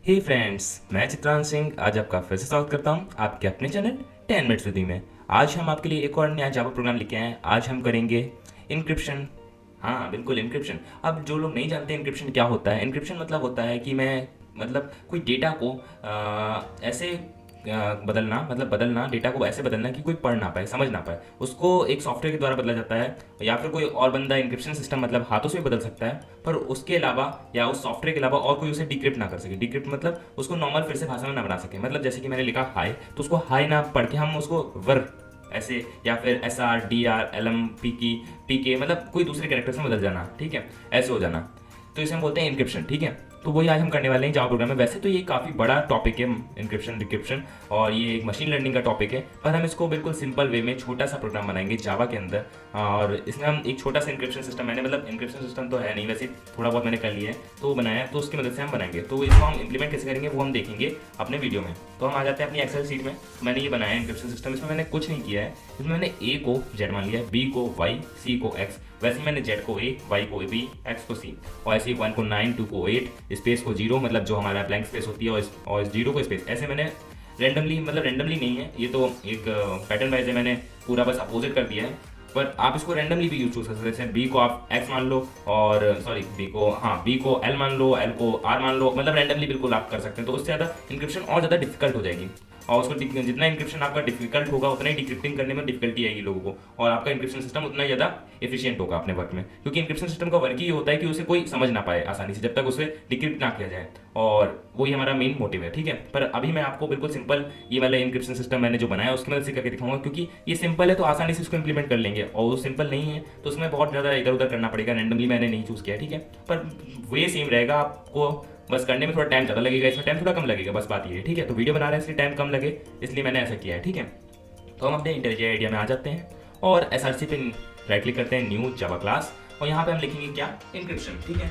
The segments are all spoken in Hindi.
हे फ्रेंड्स, मैं चित्रांश सिंह आज आपका फिर से स्वागत करता हूं आपके अपने चैनल 10 मिनट्स विद मी में। आज हम आपके लिए एक और नया जावा प्रोग्राम लेके आए हैं। आज हम करेंगे इनक्रिप्शन। हाँ बिल्कुल, इनक्रिप्शन। अब जो लोग नहीं जानते इनक्रिप्शन क्या होता है, इनक्रिप्शन मतलब होता है कि मैं कोई डेटा को ऐसे बदलना डेटा को ऐसे बदलना कि कोई पढ़ ना पाए, समझ ना पाए, उसको एक सॉफ्टवेयर के द्वारा बदला जाता है। या फिर कोई और बंदा इनक्रिप्शन सिस्टम मतलब हाथों से भी बदल सकता है, पर उसके अलावा या उस सॉफ्टवेयर के अलावा और कोई उसे डिक्रिप्ट ना कर सके। डिक्रिप्ट मतलब उसको नॉर्मल फिर से भाषा में ना बना सके। मतलब जैसे कि मैंने लिखा हाय, तो उसको हाय ना पढ़ के हम उसको वर ऐसे, या फिर S R D R L M P के मतलब कोई दूसरे कैरेक्टर्स में बदल जाना, ठीक है, ऐसे हो जाना, तो इसे हम बोलते हैं इनक्रिप्शन। ठीक है, तो वही आज हम करने वाले हैं जावा प्रोग्राम में। वैसे तो ये काफ़ी बड़ा टॉपिक है इनक्रिप्शन डिक्रिप्शन, और ये एक मशीन लर्निंग का टॉपिक है, पर हम इसको बिल्कुल सिंपल वे में छोटा सा प्रोग्राम बनाएंगे जावा के अंदर। और इसमें हम एक छोटा सा इनक्रिप्शन सिस्टम, मैंने मतलब इनक्रिप्शन सिस्टम तो है नहीं, वैसे थोड़ा बहुत मैंने कर लिया है तो वो बनाया है, तो उसकी मदद से हम बनाएंगे। तो इसको हम इंप्लीमेंट कैसे करेंगे वो हम देखेंगे अपने वीडियो में। तो हम आ जाते हैं अपनी एक्सेल शीट में। मैंने ये बनाया है इनक्रिप्शन सिस्टम। इसमें मैंने कुछ नहीं किया है, इसमें मैंने ए को जेड मान लिया, बी को वाई, सी को एक्स। वैसे मैंने जेड को ए, वाई को बी, एक्स को सी, और ऐसे ही 1 को 9, 2 को 8, स्पेस को 0 मतलब जो हमारा ब्लैंक स्पेस होती है, और 0 को स्पेस। ऐसे मैंने रेंडमली नहीं है ये, तो एक पैटर्न वाइज है, मैंने पूरा बस अपोजिट कर दिया है। पर आप इसको रेंडमली भी यूज कर सकते हैं। जैसे बी को आप एक्स मान लो, और सॉरी बी को एल मान लो, एल को आर मान लो, मतलब रेंडमली बिल्कुल आप कर सकते हैं। तो उससे ज़्यादा इंक्रिप्शन और ज़्यादा डिफिकल्ट हो जाएगी, और उसको जितना इंक्रिप्शन आपका डिफिकल्ट होगा उतना ही डिक्रिप्टिंग करने में डिफिकल्टी आएगी लोगों को, और आपका इंक्रिप्शन सिस्टम उतना ज़्यादा एफिशिएंट होगा अपने वर्क में। क्योंकि इंक्रिप्शन सिस्टम का वर्क ही होता है कि उसे कोई समझ ना पाए आसानी से, जब तक उसे डिक्रिप्ट ना किया जाए, और वही हमारा मेन मोटिव है। ठीक है, पर अभी मैं आपको बिल्कुल सिंपल ये वाला इंक्रिप्शन सिस्टम मैंने जो बनाया उसकी मदद से करके दिखाऊंगा, क्योंकि ये सिंपल है तो आसानी से इसको इंप्लीमेंट कर लेंगे, और वो सिंपल नहीं है तो उसमें बहुत ज़्यादा इधर उधर करना पड़ेगा। रैंडमली मैंने नहीं चूज़ किया, ठीक है, पर वे सेम रहेगा। आपको बस करने में थोड़ा टाइम ज़्यादा लगेगा, इसमें टाइम थोड़ा कम लगेगा, बस बात ये है। ठीक है, तो वीडियो बना रहे हैं इसलिए टाइम कम लगे, इसलिए मैंने ऐसा किया है। ठीक है, तो हम अपने इंटेलिजेंट आइडिया में आ जाते हैं और एसआरसी पे राइट क्लिक करते हैं, न्यू जावा क्लास, और यहाँ पे हम लिखेंगे क्या, इंक्रिप्शन। ठीक है,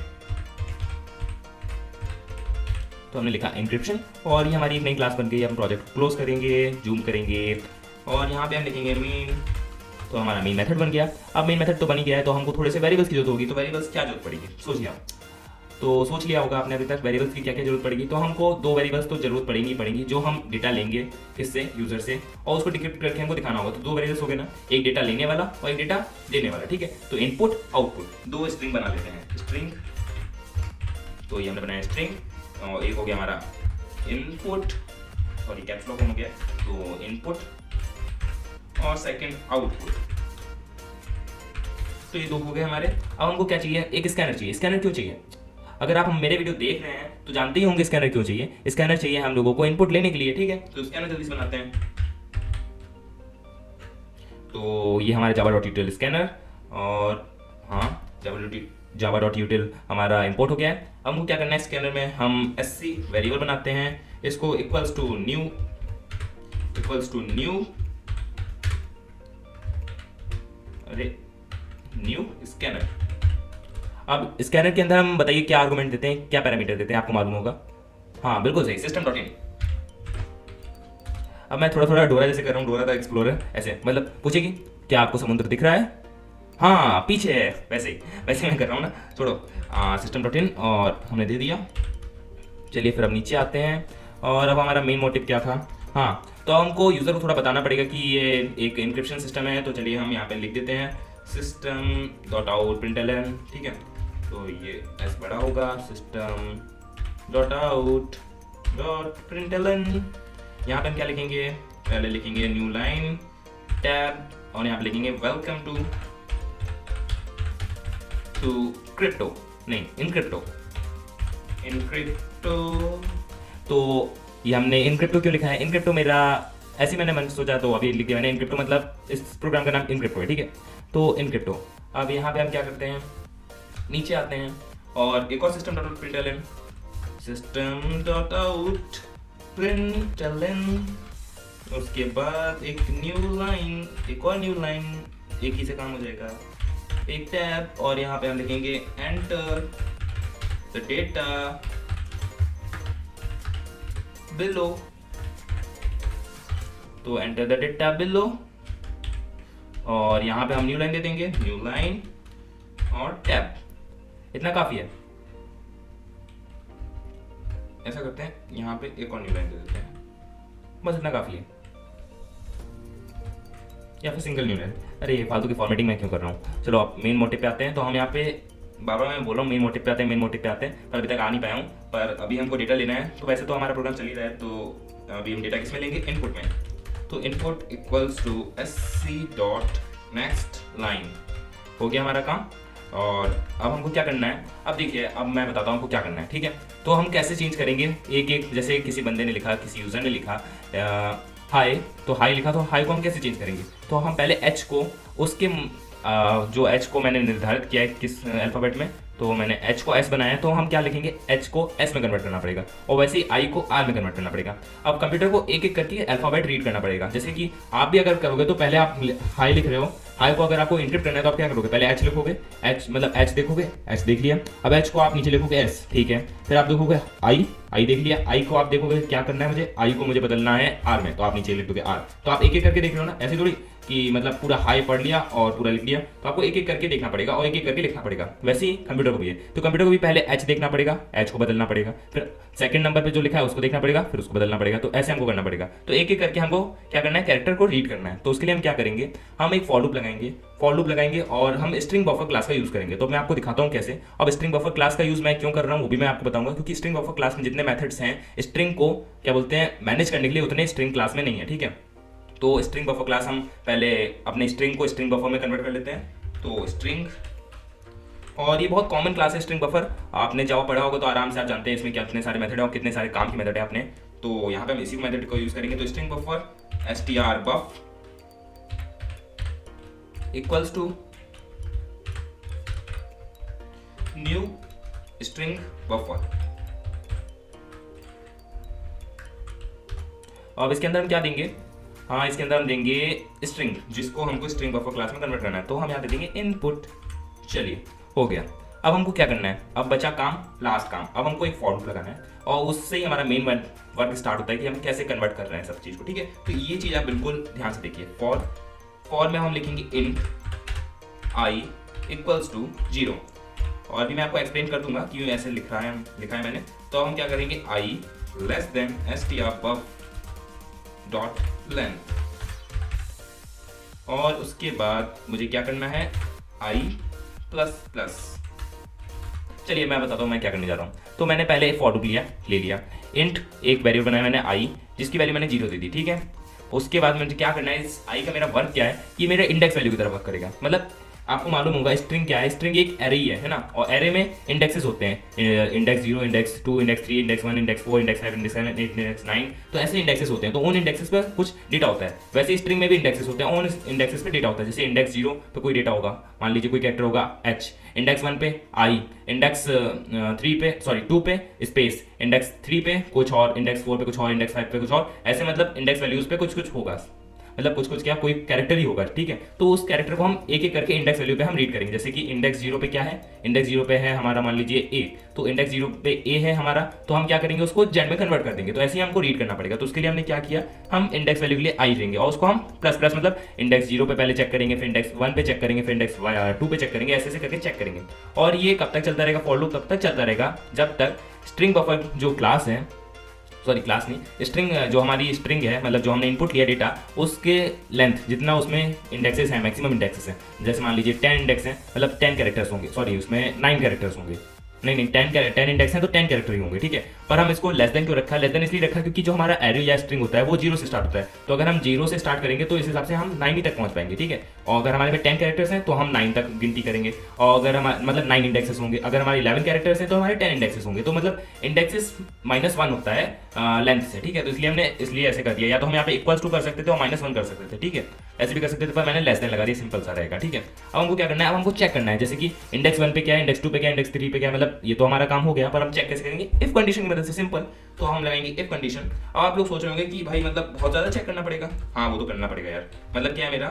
तो हमने लिखा इंक्रिप्शन, और ये हमारी एक नई क्लास बन गई। हम प्रोजेक्ट क्लोज करेंगे, जूम करेंगे, और यहाँ पे हम लिखेंगे मेन। तो हमारा मेन मेथड बन गया। अब मेन मेथड तो बन ही गया है, तो हमको थोड़े से वेरिएबल्स की जरूरत होगी। तो वेरिएबल्स क्या जरूरत पड़ेगी, सोचिए आप। तो सोच लिया होगा आपने अभी तक वेरिएबल्स की क्या क्या जरूरत पड़ेगी। तो हमको दो वेरिएबल्स तो जरूरत पड़ेंगी जो हम डेटा लेंगे किससे, यूजर से, और उसको डिक्रिप्ट करके हमको दिखाना होगा। तो दो वेरिएबल्स हो गए ना, एक डेटा लेने वाला और एक डेटा देने वाला। ठीक है, तो इनपुट आउटपुट दो स्ट्रिंग बना लेते हैं, स्ट्रिंग। तो ये हमने बनाया स्ट्रिंग, और एक हो गया हमारा इनपुट, और ये कैप्स लॉक हो गया, तो इनपुट और सेकंड आउटपुट। तो ये दो हो गए हमारे। अब हमको क्या चाहिए, एक स्कैनर चाहिए। स्कैनर क्यों चाहिए, अगर आप मेरे वीडियो देख रहे हैं तो जानते ही होंगे स्कैनर क्यों चाहिए। स्कैनर चाहिए हम लोगों को इनपुट लेने के लिए। ठीक है, तो स्कैनर जल्दी से बनाते हैं। तो ये हमारे java.util स्कैनर, और हाँ java.util हमारा इंपोर्ट हो गया है। अब हमको क्या करना है, स्कैनर में हम sc वेरिएबल बनाते हैं, इसको इक्वल्स टू न्यू स्कैनर। अब स्कैनर के अंदर हम बताइए क्या आर्गुमेंट देते हैं, क्या पैरामीटर देते हैं, आपको मालूम होगा। हाँ बिल्कुल सही, system.in। अब मैं थोड़ा थोड़ा डोरा जैसे कर रहा हूँ, डोरा द एक्सप्लोरर ऐसे, मतलब पूछेगी क्या आपको समुद्र दिख रहा है, हाँ पीछे है, वैसे मैं कर रहा हूँ ना, छोड़ो। system.in और हमने दे दिया। चलिए फिर अब नीचे आते हैं, और अब हमारा मेन मोटिव क्या था। हाँ, तो हमको यूज़र को थोड़ा बताना पड़ेगा कि ये एक इंक्रिप्शन सिस्टम है। तो चलिए हम यहाँ पे लिख देते हैं system.out.println। ठीक है, तो ये एस बड़ा होगा, system.out.println। यहाँ पे हम क्या लिखेंगे, पहले लिखेंगे न्यू लाइन टैब, और यहाँ पे लिखेंगे वेलकम टू क्रिप्टो, नहीं इनक्रिप्टो। तो ये हमने इनक्रिप्टो क्यों लिखा है, इनक्रिप्टो मेरा ऐसे मैंने सोचा, तो अभी लिख दिया मैंने इनक्रिप्टो, मतलब इस प्रोग्राम का नाम इनक्रिप्टो है। ठीक है, तो इनक्रिप्टो। अब यहाँ पे हम क्या करते हैं, नीचे आते हैं, और एक और system.out.println, उसके बाद एक और न्यू लाइन, एक ही से काम हो जाएगा, एक टैब, और यहाँ पे हम लिखेंगे एंटर द डेटा बिलो। तो एंटर द डेटा बिलो, और यहाँ पे हम न्यू लाइन दे देंगे, न्यू लाइन और टैब। इतना काफी है। ऐसा करते हैं, यहाँ पे एक और न्यू लाइन दे देते हैं, बस इतना काफ़ी है, या फिर सिंगल न्यू लाइन। अरे ये फालतू की फॉर्मेटिंग मैं क्यों कर रहा हूँ। चलो आप मेन मोटिव पे आते हैं। तो हम यहाँ पे बार बार मैं बोल रहा हूँ मेन मोटिव पे आते हैं, मेन मोटिव पे आते हैं, पर अभी तक आ नहीं पाया हूँ। पर अभी हमको डेटा लेना है। तो वैसे तो हमारा प्रोग्राम चल ही रहा है, तो अभी हम डेटा किसमें लेंगे, इनपुट में। तो input equals to sc dot next line, हो गया हमारा काम। और अब हमको क्या करना है, अब देखिए अब मैं बताता हूँ हमको क्या करना है, ठीक है। तो हम कैसे चेंज करेंगे एक एक, जैसे किसी बंदे ने लिखा, किसी यूज़र ने लिखा हाय, तो हाय लिखा, तो हाय को हम कैसे चेंज करेंगे। तो हम पहले एच को उसके जो एच को मैंने निर्धारित किया है किस अल्फ़ाबेट में, तो मैंने एच को एस बनाया है, तो हम क्या लिखेंगे, एच को एस में कन्वर्ट करना पड़ेगा, और वैसे ही आई को आर में कन्वर्ट करना पड़ेगा। अब कंप्यूटर को एक एक करके अल्फ़ाबेट रीड करना पड़ेगा। जैसे कि आप भी अगर करोगे, तो पहले आप हाई लिख रहे हो, हाई को अगर आपको इंक्रिप्ट करना है तो आप क्या करोगे, पहले एच लिखोगे, एच मतलब एच देखोगे, एच देख लिया। अब एच को आप नीचे लिखोगे एस, ठीक है। फिर आप देखोगे आई, आई देख लिया। आई को आप देखोगे क्या करना है मुझे, आई को मुझे बदलना है आर में, तो आप नीचे लिख दोगे आर। तो आप एक एक करके देख रहे हो ना, ऐसे थोड़ी कि मतलब पूरा हाई पढ़ लिया और पूरा लिख लिया। तो आपको एक एक करके देखना पड़ेगा और एक एक करके लिखना पड़ेगा। वैसे ही कंप्यूटर को भी है, तो कंप्यूटर को भी पहले एच देखना पड़ेगा, एच को बदलना पड़ेगा, फिर सेकंड नंबर पे जो लिखा है उसको देखना पड़ेगा, फिर उसको बदलना पड़ेगा। तो ऐसे हमको करना पड़ेगा। तो एक एक करके हमको क्या करना है, कैरेक्टर को रीड करना है। तो उसके लिए हम क्या करेंगे, हम एक फॉर लूप लगाएंगे, फॉर लूप लगाएंगे और हम स्ट्रिंग बफर क्लास का यूज करेंगे। तो मैं आपको दिखाता हूँ कैसे। अब स्ट्रिंग बफर क्लास का यूज मैं क्यों कर रहा हूँ वो भी मैं आपको बताऊंगा, क्योंकि स्ट्रिंग बफर क्लास में जितने मेथड्स हैं स्ट्रिंग को क्या बोलते हैं मैनेज करने के लिए, उतने स्ट्रिंग क्लास में नहीं है, ठीक है। तो स्ट्रिंग बफर क्लास हम पहले अपने स्ट्रिंग को स्ट्रिंग बफर में कन्वर्ट कर लेते हैं। तो स्ट्रिंग, और ये बहुत कॉमन क्लास है स्ट्रिंग बफर, आपने जावा पढ़ा होगा तो आराम से आप जानते हैं इसमें कितने सारे मेथड है और कितने सारे काम की मेथड है आपने। तो यहाँ पे हम इसी मेथड को यूज करेंगे। तो string buffer str buff equals to new string buffer. अब इसके अंदर हम क्या देंगे, हाँ इसके अंदर हम देंगे स्ट्रिंग, जिसको हमको स्ट्रिंग बफर क्लास में कन्वर्ट करना है। तो हम यहाँ दे देंगे इनपुट। चलिए हो गया। अब हमको क्या करना है, अब बचा काम, लास्ट काम। अब हमको एक फॉर लूप लगाना है और उससे ही हमारा मेन वर्क स्टार्ट होता है कि हम कैसे कन्वर्ट कर रहे हैं सब चीज़ को, ठीक है। तो ये चीज़ आप बिल्कुल ध्यान से देखिए। फॉर में हम लिखेंगे इन आई इक्वल्स टू 0, और भी मैं आपको एक्सप्लेन कर दूंगा क्यों ऐसे लिखा है मैंने। तो हम क्या करेंगे, I less than str buff dot length, और उसके बाद मुझे क्या करना है, आई प्लस प्लस। चलिए मैं बताता हूँ मैं क्या करने जा रहा हूँ। तो मैंने पहले एक फॉर लूप ले लिया, इंट एक वेरिएबल बनाया मैंने आई, जिसकी वैल्यू मैंने 0 दे दी, ठीक है। उसके बाद मुझे क्या करना है, इस आई का मेरा वर्क क्या है, ये मेरा इंडेक्स वैल्यू की तरह वर्क करेगा। मतलब आपको मालूम होगा स्ट्रिंग क्या है, स्ट्रिंग एक एरे ही है ना, और एरे में इंडेक्सेस होते हैं, index 0, index 2, index 3, index 1, index 4, index 5, index 7, index 9, तो ऐसे इंडेक्सेस होते हैं। तो उन इंडेक्सेस पर कुछ डेटा होता है, वैसे स्ट्रिंग में भी इंडेक्सेस होते हैं, उन इंडेक्सेस पे डेटा होता है। जैसे इंडेक्स 0 पे कोई डेटा होगा, मान लीजिए कोई कैरेक्टर होगा एच, इंडेक्स 1 पे आई, इंडेक्स 2 पे स्पेस, इंडेक्स 3 पे कुछ और, इंडेक्स 4 पे कुछ और, इंडेक्स 5 पे कुछ और, ऐसे मतलब इंडेक्स वैल्यूज पे कुछ कुछ होगा, मतलब कुछ कुछ क्या कोई कैरेक्टर ही होगा, ठीक है। तो उस कैरेक्टर को हम एक एक करके इंडेक्स वैल्यू पे हम रीड करेंगे। जैसे कि इंडेक्स 0 पे क्या है, इंडेक्स 0 पे है हमारा मान लीजिए ए, तो इंडेक्स 0 पे ए है हमारा, तो हम क्या करेंगे उसको जेड में कन्वर्ट कर देंगे। तो ऐसे ही हमको रीड करना पड़ेगा। तो उसके लिए हमने क्या किया, हम इंडेक्स वैल्यू के लिए आई लेंगे और उसको हम प्लस प्लस मतलब इंडेक्स 0 पे पहले चेक करेंगे, फिर इंडेक्स 1 पे चेक करेंगे, फिर इंडेक्स 2 पे चेक करेंगे, ऐसे ऐसे करके चेक करेंगे। और ये कब तक चलता रहेगा, फॉर लूप तब तक चलता रहेगा जब तक स्ट्रिंग बफर जो क्लास है, सॉरी क्लास नहीं, स्ट्रिंग जो हमारी स्ट्रिंग है, मतलब जो हमने इनपुट किया डेटा, उसके लेंथ जितना उसमें इंडेक्सेस हैं, मैक्सिमम इंडेक्सेस हैं, जैसे मान लीजिए 10 इंडेक्स हैं, मतलब 10 कैरेक्टर्स होंगे, सॉरी उसमें 9 कैरेक्टर्स होंगे, नहीं 10 इंडेक्स हैं तो 10 कैरेक्टर ही होंगे, ठीक है। पर हम इसको लेस देन क्यों रखा है, लेस देन इसलिए रखा क्योंकि जो हमारा एरे या स्ट्रिंग होता है वो 0 से स्टार्ट होता है। तो अगर हम 0 से स्टार्ट करेंगे तो इस हिसाब से हम 9 तक पहुंच पाएंगे, ठीक है। और अगर हमारे में 10 कैरेक्टर्स हैं तो हम 9 तक गिनती करेंगे, और अगर हमारे मतलब 9 इंडेक्सेस होंगे, अगर हमारे 11 कैरेक्टर्स हैं तो हमारे 10 इंडेक्सेस होंगे। तो मतलब इंडेक्सेस -1 होता है लेंथ से, ठीक है। तो इसलिए हमने ऐसे कर दिया, या तो हम यहाँ पे इक्वल्स टू कर सकते थे और -1 कर सकते थे, ठीक है, ऐसे भी कर सकते थे, पर मैंने लेस देन लगा दिया, सिंपल सा रहेगा, ठीक है। अब हमको क्या करना है, अब हमको चेक करना है, जैसे कि इंडेक्स 1 पे क्या है, इंडेक्स 2 पे क्या है, इंडेक्स 3 पे क्या है, मतलब ये तो हमारा काम हो गया। पर हम चेक कैसे करेंगे, इफ कंडीशन की मदद से, सिंपल। तो हम लगाएंगे इफ कंडीशन। अब आप लोग सोच रहे होंगे कि भाई मतलब बहुत ज़्यादा चेक करना पड़ेगा, हाँ वो तो करना पड़ेगा यार। मतलब क्या है मेरा,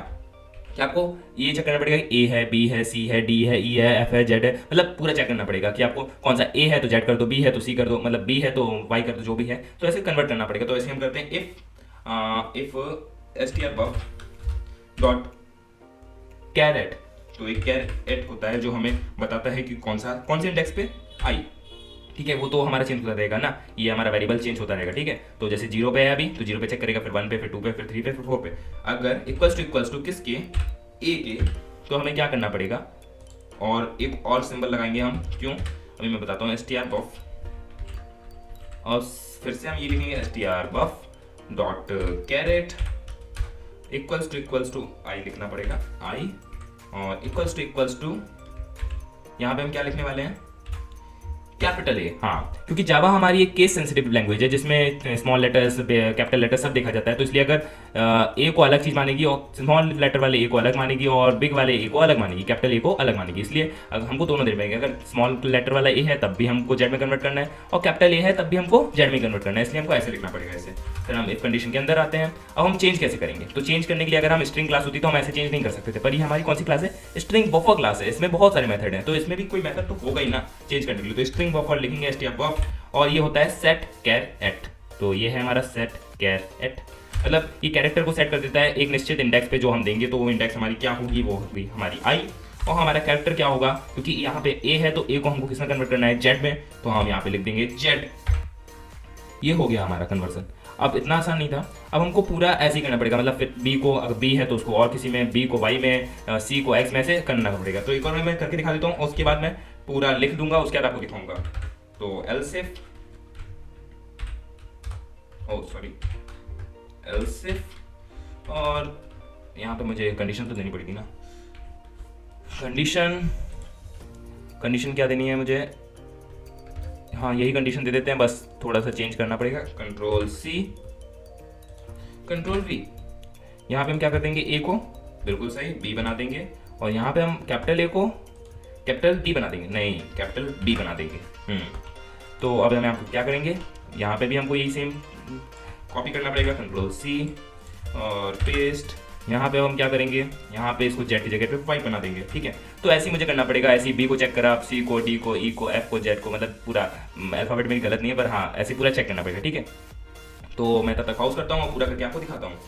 कि आपको ये चेक करना पड़ेगा ए है, बी है, सी है, डी है, ई है, एफ है, जेड है, मतलब पूरा चेक करना पड़ेगा कि आपको कौन सा ए है तो जेड कर दो, बी है तो सी कर दो, मतलब बी है तो वाई कर दो, जो भी है। तो ऐसे कन्वर्ट करना पड़ेगा। तो ऐसे हम करते हैं if str buff dot caret. तो एक कैरेट होता है जो हमें बताता है कि कौन से इंडेक्स पे आई, ठीक है, वो तो हमारा चेंज होता रहेगा ना, ये हमारा वेरिएबल चेंज होता रहेगा। ठीक है, तो जैसे 0 पे है अभी तो 0 पे चेक करेगा, फिर 1 पे, फिर 2 पे, फिर 3 पे, फिर 4 पे। अगर इक्वल्स टू किसके, ए के, तो हमें क्या करना पड़ेगा, और एक और सिंबल लगाएंगे हम। क्यों, अभी मैं बताता हूँ, str buff, और फिर से हम ये लिखेंगे str buff dot char at equals to I लिखना पड़ेगा, आई, और इक्वल्स टू यहाँ पे हम क्या लिखने वाले हैं, कैपिटल ए। हाँ, क्योंकि जावा हमारी एक केस सेंसिटिव लैंग्वेज है जिसमें स्मॉल लेटर्स, कैपिटल लेटर्स सब देखा जाता है, तो इसलिए अगर ए को अलग चीज मानेगी और स्मॉल लेटर वाले ए को अलग मानेगी और बिग वाले ए को अलग मानेगी, कैपिटल ए को अलग मानेगी, इसलिए अगर हमको दोनों देने पड़ेंगे। अगर स्मॉल लेटर वाला ए है तब भी हमको जेड में कन्वर्ट करना है, और कैपिटल ए है तब भी हमको जेड में कन्वर्ट करना है, इसलिए हमको ऐसे लिखना पड़ेगा ऐसे। फिर हम इफ कंडीशन के अंदर आते हैं। अब हम चेंज कैसे करेंगे, तो चेंज करने के लिए अगर हम स्ट्रिंग क्लास होती तो हम ऐसे चेंज नहीं कर सकते थे, पर ये हमारी कौन सी क्लास है, स्ट्रिंग बफर क्लास है। इसमें बहुत सारे मेथड हैं, तो इसमें भी कोई मेथड तो होगा ही ना चेंज करने के लिए, तो स्ट्रिंग बफर लिखेंगे str buff, और ये होता है सेट कैर एट। तो ये है हमारा सेट कैर एट, मतलब ये कैरेक्टर को सेट कर देता है एक निश्चित इंडेक्स पे जो हम देंगे, तो वो इंडेक्स हमारी क्या होगी, वो होगी हमारी आई, और हमारा कैरेक्टर क्या होगा, क्योंकि यहाँ पे ए है तो ए को हमको किसमें कन्वर्ट करना है, जेड में, तो हम यहाँ पे लिख देंगे जेड। ये हो गया हमारा कन्वर्सन। अब इतना आसान नहीं था, अब हमको पूरा ऐसे ही करना पड़ेगा, मतलब फिर बी को, अगर बी है तो उसको और किसी में, बी को वाई में, सी को एक्स में से करना पड़ेगा। तो एक और मैं करके दिखा देता हूँ, उसके बाद मैं पूरा लिख दूंगा, उसके बाद आपको दिखाऊंगा। तो एल्सिफ, ओ सॉरी, एल्सिफ, और यहाँ पे मुझे कंडीशन तो देनी पड़ेगी ना, कंडीशन क्या देनी है मुझे, हाँ यही कंडीशन दे देते हैं, बस थोड़ा सा चेंज करना पड़ेगा, कंट्रोल सी, कंट्रोल वी। यहाँ पे हम क्या कर देंगे, ए को बिल्कुल सही बी बना देंगे, और यहाँ पे हम कैपिटल ए को कैपिटल डी बना देंगे, नहीं कैपिटल बी बना देंगे। तो अब हमें आपको क्या करेंगे, यहाँ पे भी हमको यही सेम कॉपी करना पड़ेगा, कंट्रोल सी और पेस्ट। यहाँ पे हम क्या करेंगे, यहाँ पे इसको जेड की जगह पे वाई बना देंगे। ठीक है, तो ऐसे ही मुझे करना पड़ेगा, ऐसे ही बी को चेक करा, आप सी को, डी को, ई को, एफ को, जेड को, मतलब पूरा अल्फाबेट में गलत नहीं है, पर हाँ ऐसे पूरा चेक करना पड़ेगा। ठीक है, तो मैं तब तक पॉज करता हूँ और पूरा करके आपको दिखाता हूँ।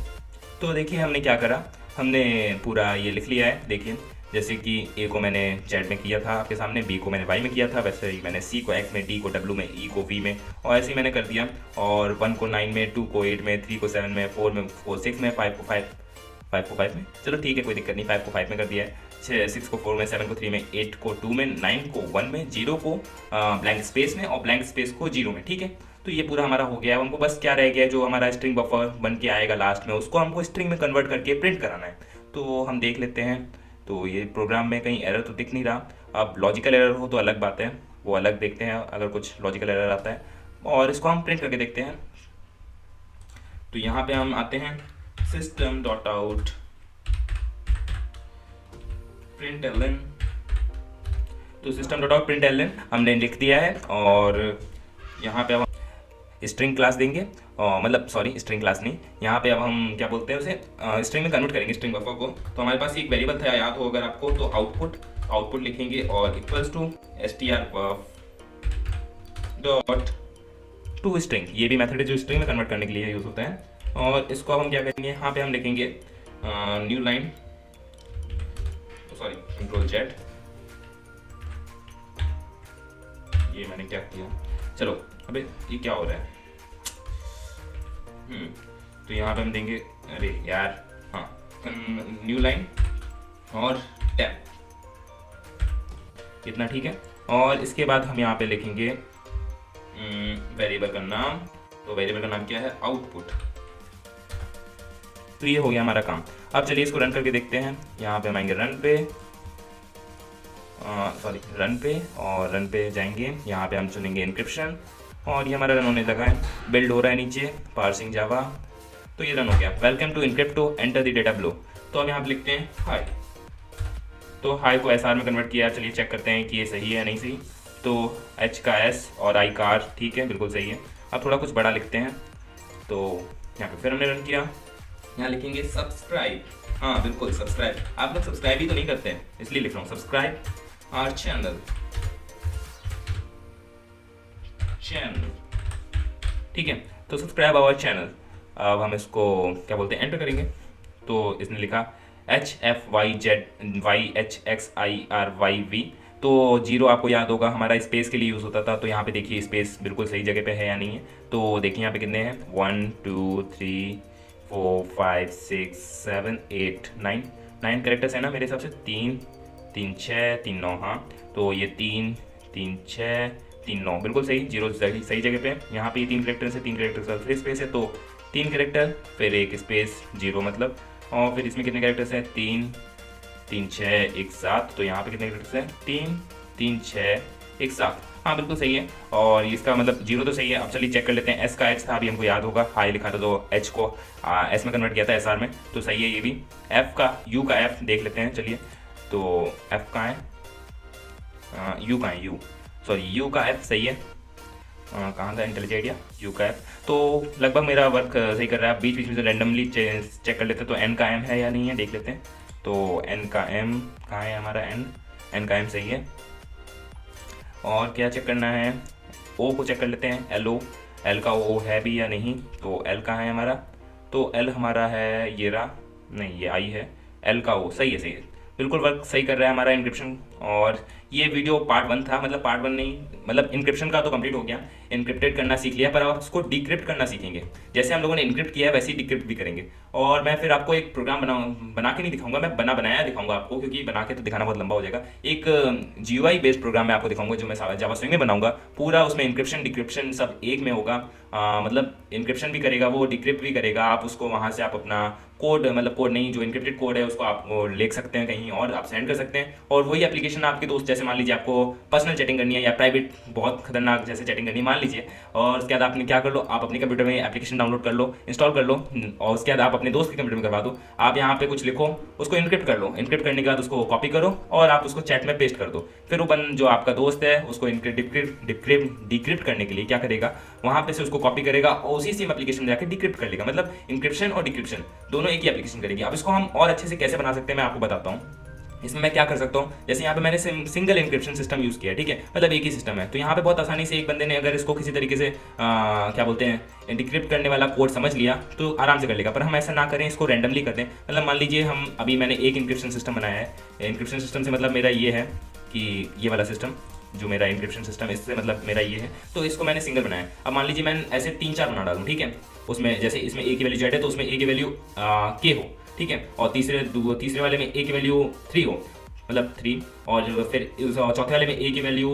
तो देखिए हमने क्या करा, हमने पूरा ये लिख लिया है। देखिए जैसे कि ए को मैंने जेड में किया था आपके सामने, बी को मैंने वाई में किया था, वैसे ही मैंने सी को एक्स में, डी को डब्ल्यू में, ई को वी में, और ऐसे ही मैंने कर दिया। और 1 को 9 में, 2 को 8 में, 3 को 7 में, 4 में, 4 6 में, 5 को 5 में, चलो ठीक है कोई दिक्कत नहीं, 5 को 5 में कर दिया है, 6 को 4 में, 7 को 3 में, 8 को 2 में, 9 को 1 में, 0 को ब्लैंक स्पेस में, और ब्लैंक स्पेस को 0 में। ठीक है, तो ये पूरा हमारा हो गया। अब हमको बस क्या रह गया, जो हमारा स्ट्रिंग बफर बन के आएगा लास्ट में, उसको हमको स्ट्रिंग में कन्वर्ट करके प्रिंट कराना है। तो हम देख लेते हैं। तो ये प्रोग्राम में कहीं एरर तो दिख नहीं रहा, अब लॉजिकल एरर हो तो अलग बात है, वो अलग देखते हैं अगर कुछ लॉजिकल एरर आता है, और इसको हम प्रिंट करके देखते हैं। तो यहाँ पे हम आते हैं system dot out print L N, तो system dot out print L N हमने लिख दिया है, और यहाँ पे अब स्ट्रिंग क्लास देंगे, मतलब सॉरी स्ट्रिंग क्लास नहीं, यहाँ पे अब हम क्या बोलते हैं उसे, स्ट्रिंग में कन्वर्ट करेंगे स्ट्रिंग बफर को। तो हमारे पास एक वेरिएबल था याद हो अगर आपको, तो आउटपुट लिखेंगे, और equals to str buff dot to string, ये भी मेथड है जो स्ट्रिंग में कन्वर्ट करने के लिए यूज होता है। और इसको अब हम क्या करेंगे, यहाँ पे हम लिखेंगे new line, sorry control Z, ये मैंने क्या किया, चलो अबे ये क्या हो रहा है, तो यहाँ पे हम देंगे, अरे यार हाँ, न्यू लाइन और टैब, कितना ठीक है। और इसके बाद हम यहाँ पे लिखेंगे वेरिएबल का नाम, तो वेरिएबल का नाम क्या है, आउटपुट। तो ये हो गया हमारा काम। अब चलिए इसको रन करके देखते हैं। यहाँ पे हम आएंगे रन पे, और रन पे जाएंगे, यहाँ पे हम चुनेंगे इनक्रिप्शन, और ये हमारा रन होने लगा है, बिल्ड हो रहा है नीचे, पार्सिंग जावा, तो ये रन हो गया। Welcome to Encrypto, enter the data below. तो अब यहाँ पे लिखते हैं हाय, तो हाई को एसआर में कन्वर्ट किया। चलिए चेक करते हैं कि ये सही है नहीं सही। तो एच का एस और आई का आर, ठीक है बिल्कुल सही है। अब थोड़ा कुछ बड़ा लिखते हैं, तो यहाँ पे फिर हमने रन किया, यहाँ लिखेंगे सब्सक्राइब, हाँ बिल्कुल सब्सक्राइब, आप लोग सब्सक्राइब ही तो नहीं करते हैं इसलिए लिख रहा हूँ, सब्सक्राइब आवर चैनल, ठीक है, तो सब्सक्राइब आवर चैनल। अब हम इसको क्या बोलते हैं, एंटर करेंगे। तो इसने लिखा HFYZYHXIRYV, तो तो जीरो आपको याद होगा हमारा स्पेस के लिए यूज़ होता था, तो यहाँ पे देखिए स्पेस बिल्कुल सही जगह पे है या नहीं है। तो देखिए यहाँ पे कितने हैं, 1 2 3 4 5 6 7 8 9 9 करेक्टर्स है ना मेरे हिसाब से। 3 3 6 3 9, हाँ तो ये 3 3 6 3 9 बिल्कुल सही, जीरो सही जगह पे। यहाँ पे ये 3 करेक्टर्स है, 3 करेक्टर्स का फिर स्पेस है, तो 3 करेक्टर फिर एक स्पेस जीरो मतलब। और फिर इसमें कितने करेक्टर्स हैं, 3 3 6 1 7, तो यहाँ पे कितने करेक्टर्स हैं, 3 3 6 1 7, हाँ बिल्कुल सही है। और इसका मतलब जीरो तो सही है। अब चलिए चेक कर लेते हैं, एस का एच था अभी हमको याद होगा, हाई लिखा था तो एच को एस में कन्वर्ट किया था एस आर में, तो सही है ये भी। एफ का यू का एफ देख लेते हैं चलिए, तो एफ कहाँ है, यू कहाँ है, यू सॉरी यू का एफ सही है। कहाँ था इंटेलिजेंट या यू का एफ, तो लगभग मेरा वर्क सही कर रहा है। बीच बीच में से रैंडमली चेक कर लेते हैं, तो एन का एम है या नहीं है देख लेते हैं। तो एन का एम कहाँ है हमारा, एन का एम सही है। और क्या चेक करना है, ओ को चेक कर लेते हैं, एल ओ, एल का ओ है भी या नहीं, तो एल कहाँ है हमारा, तो एल हमारा है ये रहा, नहीं ये आई है, एल का ओ सही है, सही है बिल्कुल वर्क सही कर रहा है हमारा इंक्रिप्शन। और ये वीडियो पार्ट 1 था, मतलब पार्ट 1 नहीं, मतलब इंक्रिप्शन का तो कंप्लीट हो गया, इनक्रिप्टेड करना सीख लिया, पर अब उसको डिक्रिप्ट करना सीखेंगे। जैसे हम लोगों ने इनक्रिप्ट किया है वैसे ही डिक्रिप्ट भी करेंगे। और मैं फिर आपको एक प्रोग्राम बना के नहीं दिखाऊंगा, मैं बनाया दिखाऊंगा आपको, क्योंकि बना के तो दिखाना बहुत लंबा हो जाएगा। एक GUI बेस्ड प्रोग्राम मैं आपको दिखाऊंगा जो मैं जावा स्विंग में बनाऊंगा, पूरा उसमें इंक्रिप्शन डिक्रिप्शन सब एक में होगा। मतलब इंक्रिप्शन भी करेगा वो, डिक्रिप्ट भी करेगा, आप उसको वहाँ से आप अपना कोड, मतलब कोड नहीं, जो इनक्रिप्टेड कोड है उसको आप लिख सकते हैं कहीं और आप सेंड कर सकते हैं। और वही एप्लीकेशन आपके दोस्त, जैसे मान लीजिए आपको पर्सनल चैटिंग करनी है या प्राइवेट बहुत खतरनाक जैसे चैटिंग करनी है मान लीजिए, और उसके बाद आपने क्या कर लो, आप अपने कंप्यूटर में एप्लीकेशन डाउनलोड कर लो, इंस्टॉल कर लो, और उसके बाद आप अपने दोस्त के कंप्यूटर में करवा दो। आप यहाँ पे कुछ लिखो, उसको इनक्रिप्ट कर लो, इनक्रिप्ट करने के बाद उसको कॉपी करो और आप उसको चैट में पेस्ट कर दो। फिर वो जो आपका दोस्त है उसको डिक्रिप्ट करने के लिए क्या करेगा, वहाँ पे से उसको कॉपी करेगा और उसी सेम एप्लीकेशन में जाकर डिक्रिप्ट कर लेगा। मतलब इंक्रिप्शन और डिक्रिप्शन दोनों एक ही एप्लीकेशन करेगी। अब इसको हम और अच्छे से कैसे बना सकते हैं मैं आपको बताता हूँ। इसमें मैं क्या कर सकता हूँ, जैसे यहाँ पे मैंने सिंगल इंक्रिप्शन सिस्टम यूज़ किया है, ठीक है, मतलब एक ही सिस्टम है। तो यहाँ पे बहुत आसानी से एक बंदे ने अगर इसको किसी तरीके से क्या बोलते हैं डिक्रिप्ट करने वाला कोड समझ लिया तो आराम से कर लेगा। पर हम ऐसा ना करें, इसको रैंडमली कर दें। मतलब मान लीजिए मैंने एक इंक्रिप्शन सिस्टम बनाया है। इंक्रिप्शन सिस्टम से मतलब मेरा ये है कि ये वाला सिस्टम जो मेरा इंक्रिप्शन सिस्टम, इससे मतलब मेरा ये है, तो इसको मैंने सिंगल बनाया है। अब मान लीजिए मैं ऐसे 3-4 बना डालूँ, ठीक है, उसमें जैसे इसमें ए की वैल्यू जेड है तो उसमें ए की वैल्यू के हो, ठीक है, और तीसरे वाले में ए की वैल्यू 3 हो, मतलब 3, और फिर चौथे वाले में ए की वैल्यू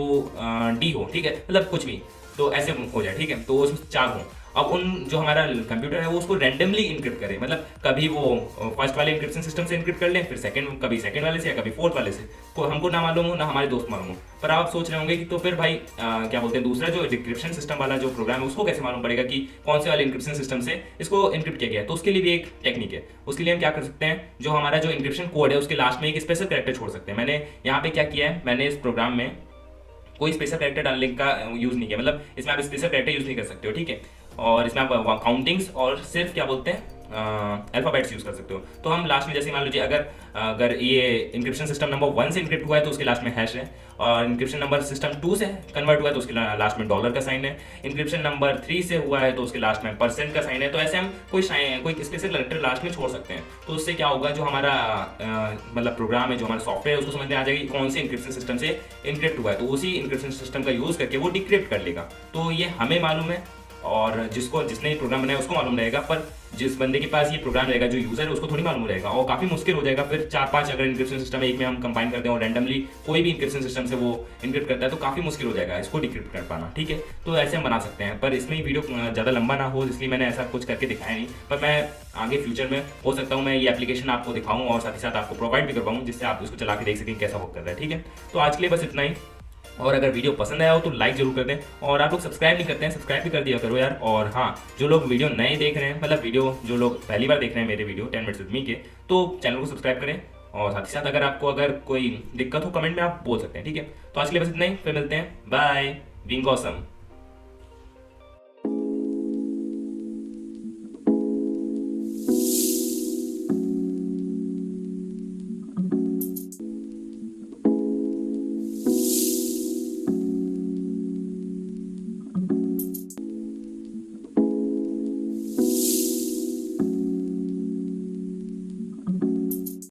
डी हो, ठीक है, मतलब कुछ भी, तो ऐसे हो जाए, ठीक है, तो उसमें 4 हो। अब उन जो हमारा कंप्यूटर है वो उसको रैंडमली इनक्रिप्ट करे, मतलब कभी वो फर्स्ट वाले इंक्रिप्शन सिस्टम से इनक्रिप्ट कर ले, फिर कभी सेकंड वाले से या कभी फोर्थ वाले से, को हमको ना मालूम हो ना हमारे दोस्त मालूम हो। पर आप सोच रहे होंगे कि तो फिर भाई क्या बोलते हैं, दूसरा जो डिक्रिप्शन सिस्टम वाला जो प्रोग्राम है उसको कैसे मालूम पड़ेगा कि कौन से वाले इंक्रिप्शन सिस्टम से इसको इनक्रिप्ट किया गया है। तो उसके लिए भी एक टेक्निक है। उसके लिए हम क्या कर सकते हैं, जो हमारा जो इंक्रिप्शन कोड है उसके लास्ट में एक स्पेशल कैरेक्टर छोड़ सकते हैं। मैंने यहाँ पे क्या किया है, मैंने इस प्रोग्राम में कोई स्पेशल कैरेक्टर डालने का यूज़ नहीं किया, मतलब इसमें आप स्पेशल कैरेक्टर यूज़ नहीं कर सकते हो, ठीक है, और इसमें आप काउंटिंग्स और सिर्फ क्या बोलते हैं अल्फ़ाबेट्स यूज़ कर सकते हो। तो हम लास्ट में जैसे मान लीजिए अगर ये इंक्रिप्शन सिस्टम नंबर 1 से इंक्रिप्ट हुआ है तो उसके लास्ट में हैश है, और इंक्रिप्शन नंबर सिस्टम 2 से कन्वर्ट हुआ है तो उसके लास्ट में डॉलर का साइन है, इंक्रिप्शन नंबर 3 से हुआ है तो उसके लास्ट में परसेंट का साइन है। तो ऐसे हम कोई स्पेशल कैरेक्टर लास्ट में छोड़ सकते हैं। तो उससे क्या होगा, जो हमारा मतलब प्रोग्राम है, जो हमारा सॉफ्टवेयर है, उसको समझ में आ जाएगी कौन से इंक्रिप्शन सिस्टम से इंक्रिप्ट हुआ है, तो उसी इंक्रिप्शन सिस्टम का यूज़ करके वो डिक्रिप्ट कर लेगा। तो ये हमें मालूम है और जिसने ये प्रोग्राम बनाया उसको मालूम रहेगा, पर जिस बंदे के पास ये प्रोग्राम रहेगा, जो यूज़र है, उसको थोड़ी मालूम रहेगा, और काफ़ी मुश्किल हो जाएगा। फिर 4-5 अगर इंक्रिप्शन सिस्टम एक में हम कंबाइन करते हैं और रैंडमली कोई भी इंक्रिप्शन सिस्टम से वो इंक्रिप्ट करता है तो काफ़ी मुश्किल हो जाएगा इसको डिक्रिप्ट कर पाना, ठीक है। तो ऐसे हम बना सकते हैं, पर इसमें वीडियो ज़्यादा लंबा ना हो इसलिए मैंने ऐसा कुछ करके दिखाया नहीं, पर मैं आगे फ्यूचर में हो सकता हूँ मैं ये एप्लीकेशन आपको दिखाऊँ और साथ ही साथ आपको प्रोवाइड भी करवाऊँ, जिससे आप इसको चला के देख सकें कैसा वर्क कर रहा है, ठीक है। तो आज के लिए बस इतना ही, और अगर वीडियो पसंद आया हो तो लाइक जरूर कर दें, और आप लोग सब्सक्राइब नहीं करते हैं सब्सक्राइब भी कर दिया करो यार। और हाँ, जो लोग वीडियो नए देख रहे हैं, मतलब वीडियो जो लोग पहली बार देख रहे हैं मेरे वीडियो 10 मिनट्स विद मी के, तो चैनल को सब्सक्राइब करें, और साथ ही साथ अगर कोई दिक्कत हो कमेंट में आप बोल सकते हैं, ठीक है। तो आज के लिए बस इतना ही, फिर मिलते हैं, बाय, बीइंग ऑसम।